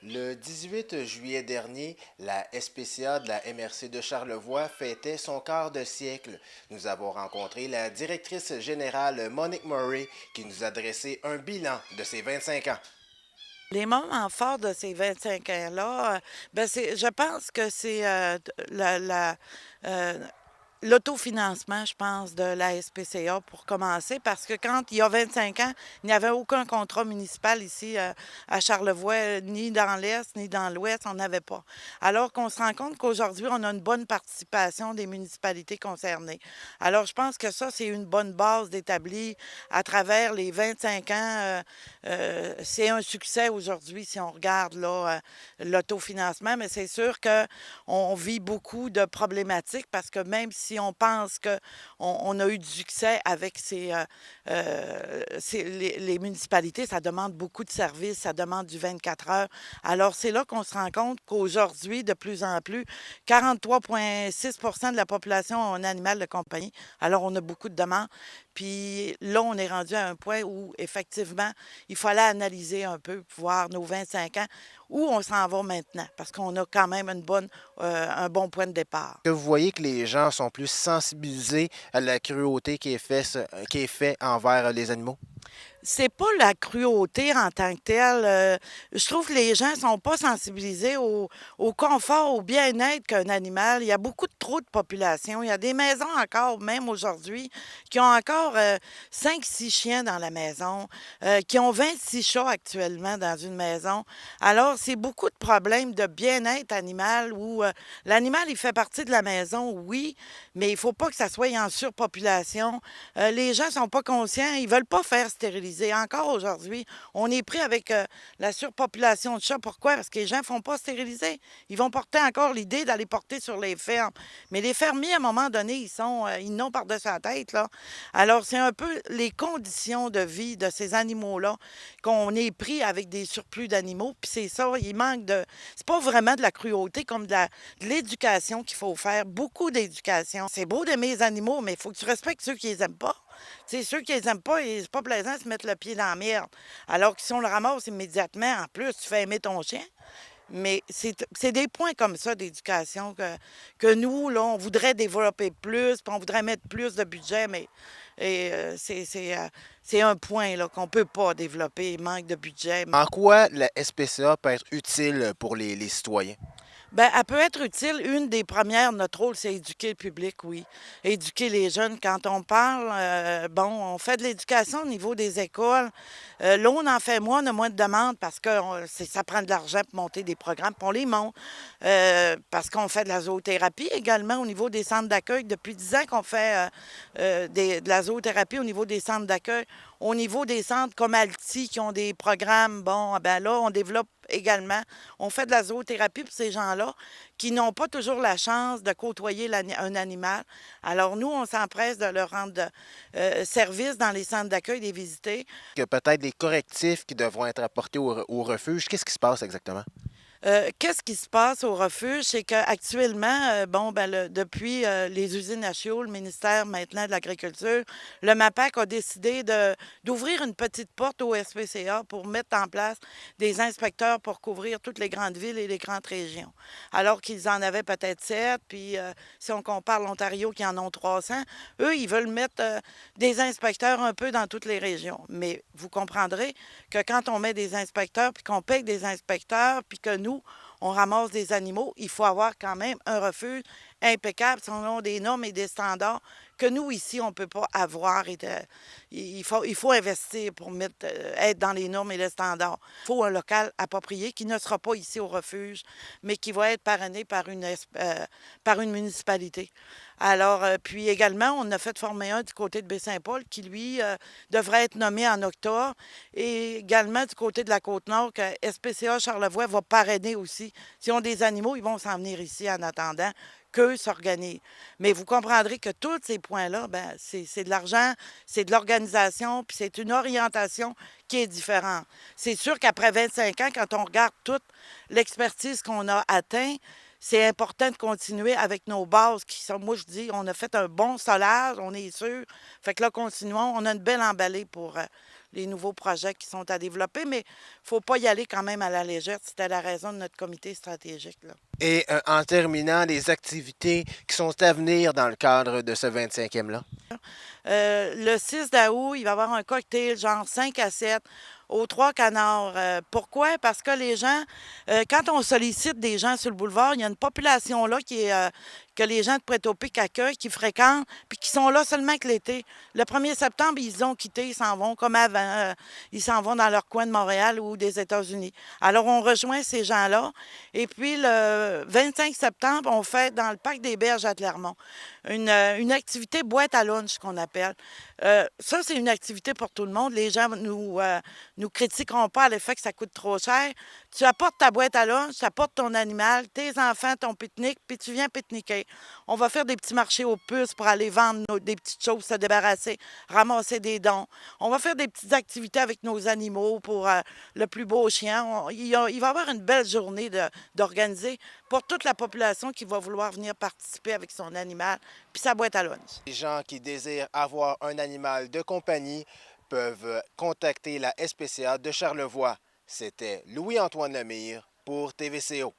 Le 18 juillet dernier, la SPCA de la MRC de Charlevoix fêtait son quart de siècle. Nous avons rencontré la directrice générale Monique Murray qui nous a dressé un bilan de ses 25 ans. Les moments forts de ces 25 ans-là, ben je pense que c'est euh, l'autofinancement, je pense, de la SPCA pour commencer, parce que quand il y a 25 ans, il n'y avait aucun contrat municipal ici à Charlevoix, ni dans l'Est, ni dans l'Ouest, on n'avait pas. Alors qu'on se rend compte qu'aujourd'hui, on a une bonne participation des municipalités concernées. Alors, je pense que ça, c'est une bonne base d'établir à travers les 25 ans. C'est un succès aujourd'hui si on regarde là, l'autofinancement, mais c'est sûr qu'on vit beaucoup de problématiques parce que même si on pense qu'on a eu du succès avec les municipalités, ça demande beaucoup de services, ça demande du 24 heures. Alors, c'est là qu'on se rend compte qu'aujourd'hui, de plus en plus, 43,6 de la population ont un animal de compagnie. Alors, on a beaucoup de demandes. Puis là, on est rendu à un point où, effectivement, il fallait analyser un peu, voir nos 25 ans, où on s'en va maintenant, parce qu'on a quand même un bon point de départ. Que vous voyez que les gens sont plus sensibilisés à la cruauté qui est fait envers les animaux? C'est pas la cruauté en tant que telle. Je trouve que les gens sont pas sensibilisés au confort, au bien-être qu'un animal. Il y a beaucoup de trop de population. Il y a des maisons encore, même aujourd'hui, qui ont encore 5-6 chiens dans la maison, qui ont 26 chats actuellement dans une maison. Alors, c'est beaucoup de problèmes de bien-être animal où l'animal, il fait partie de la maison, oui, mais il faut pas que ça soit en surpopulation. Les gens sont pas conscients, ils veulent pas faire stériliser. Encore aujourd'hui, on est pris avec la surpopulation de chats. Pourquoi? Parce que les gens font pas stériliser. Ils vont porter encore l'idée d'aller porter sur les fermes. Mais les fermiers, à un moment donné, ils n'ont par-dessus la tête, là. Alors, c'est un peu les conditions de vie de ces animaux-là qu'on est pris avec des surplus d'animaux. Puis c'est ça, il manque de... C'est pas vraiment de la cruauté, comme de l'éducation qu'il faut faire. Beaucoup d'éducation. C'est beau d'aimer les animaux, mais il faut que tu respectes ceux qui les aiment pas. C'est ceux qui les aiment pas, et c'est pas plaisant de se mettre le pied dans la merde. Alors que si on le ramasse immédiatement, en plus, tu fais aimer ton chien. Mais c'est des points comme ça d'éducation que nous, là, on voudrait développer plus, puis on voudrait mettre plus de budget, mais c'est un point là, qu'on peut pas développer, manque de budget. En quoi la SPCA peut être utile pour les citoyens? Ben, elle peut être utile. Une des premières, notre rôle, c'est éduquer le public, oui. Éduquer les jeunes. Quand on parle, bon, on fait de l'éducation au niveau des écoles. Là, on en fait moins, on a moins de demandes parce que ça prend de l'argent pour monter des programmes, puis on les monte. Parce qu'on fait de la zoothérapie également au niveau des centres d'accueil. Depuis 10 ans qu'on fait de la zoothérapie au niveau des centres d'accueil. Au niveau des centres comme Alti qui ont des programmes, bon, ben là, on développe également. On fait de la zoothérapie pour ces gens-là qui n'ont pas toujours la chance de côtoyer un animal. Alors, nous, on s'empresse de leur rendre service dans les centres d'accueil, des visités. Que peut-être des correctifs qui devront être apportés au refuge. Qu'est-ce qui se passe exactement? Qu'est-ce qui se passe au refuge? C'est qu'actuellement, bon, ben, depuis les usines à chiots, le ministère maintenant de l'Agriculture, le MAPAC a décidé d'ouvrir une petite porte au SPCA pour mettre en place des inspecteurs pour couvrir toutes les grandes villes et les grandes régions. Alors qu'ils en avaient peut-être 7, puis si on compare l'Ontario qui en ont 300, eux, ils veulent mettre des inspecteurs un peu dans toutes les régions. Mais vous comprendrez que quand on met des inspecteurs, puis qu'on paye des inspecteurs, puis que nous, on ramasse des animaux, il faut avoir quand même un refuge impeccable selon des normes et des standards que nous, ici, on ne peut pas avoir. Il faut investir pour être dans les normes et les standards. Il faut un local approprié qui ne sera pas ici au refuge, mais qui va être parrainé par une municipalité. Alors, puis également, on a fait former un du côté de Baie-Saint-Paul qui, lui, devrait être nommé en octobre. Et également du côté de la Côte-Nord, que SPCA Charlevoix va parrainer aussi. S'ils ont des animaux, ils vont s'en venir ici en attendant qu'eux s'organisent. Mais vous comprendrez que tous ces points-là, ben, c'est de l'argent, c'est de l'organisation, puis c'est une orientation qui est différente. C'est sûr qu'après 25 ans, quand on regarde toute l'expertise qu'on a atteint, c'est important de continuer avec nos bases qui sont, moi je dis, on a fait un bon solage, on est sûr. Fait que là, continuons. On a une belle emballée pour les nouveaux projets qui sont à développer, mais il ne faut pas y aller quand même à la légère. C'était la raison de notre comité stratégique, là. Et en terminant, les activités qui sont à venir dans le cadre de ce 25e-là. Le 6 d'août, il va y avoir un cocktail, genre 5 à 7, aux Trois Canards. Pourquoi? Parce que les gens, quand on sollicite des gens sur le boulevard, il y a une population là que les gens de Pointe-aux-Piques accueillent, qui fréquentent, puis qui sont là seulement que l'été. Le 1er septembre, ils ont quitté, ils s'en vont comme avant. Ils s'en vont dans leur coin de Montréal ou des États-Unis. Alors, on rejoint ces gens-là. Et puis, le 25 septembre, on fait dans le parc des Berges à Clermont une activité boîte à lunch qu'on appelle. Ça, c'est une activité pour tout le monde. Les gens nous critiqueront pas à l'effet que ça coûte trop cher. Tu apportes ta boîte à lunch, tu apportes ton animal, tes enfants, ton pique-nique, puis tu viens pique-niquer. On va faire des petits marchés aux puces pour aller vendre des petites choses, se débarrasser, ramasser des dons. On va faire des petites activités avec nos animaux pour le plus beau chien. Il va y avoir une belle journée d'organiser pour toute la population qui va vouloir venir participer avec son animal puis sa boîte à lunch. Les gens qui désirent avoir un animal de compagnie peuvent contacter la SPCA de Charlevoix. C'était Louis-Antoine Lemire pour TVCO.